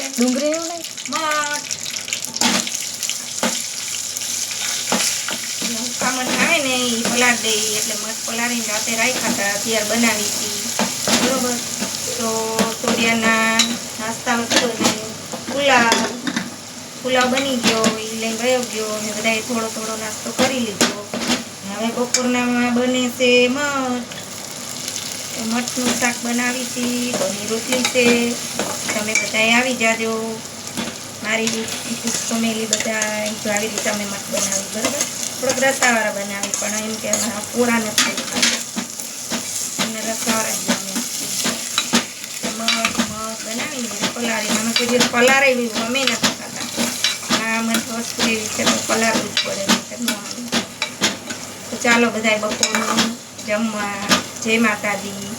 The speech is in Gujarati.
ડુંગળી એવું નહીં કામણ આવે ને એ પલાળ દે એટલે મઠ પલાળીને રાતે રાખ્યા હતા અત્યારે બનાવી હતી બરોબર. તો સૂર્યના નાસ્તા વસ્તુ પુલાવ બની ગયો એ લઈને ગયો ગયો અને બધાએ થોડો થોડો નાસ્તો કરી લીધો. હવે બપોરનામાં બને છે મઠનું શાક બનાવી હતી, ઘણી રોટલી છે. તમે બધાએ આવી જાજો મારી ફેમિલી બધા જો આવી રીતે અમે મઠ બનાવી બરાબર. થોડોક રસાવાળા બનાવી પણ એમ કે પૂરા નથી અને રસાવાળા જ બનાવીને પલાળી અમે કોઈ દિવસ પલાળેલી અમે નથી ખાતા. આ મઠ વસ્તુ એવી છે તો પલાળવું જ પડે. તો ચાલો બધાએ બપોરનું જમવા. જય માતાજી.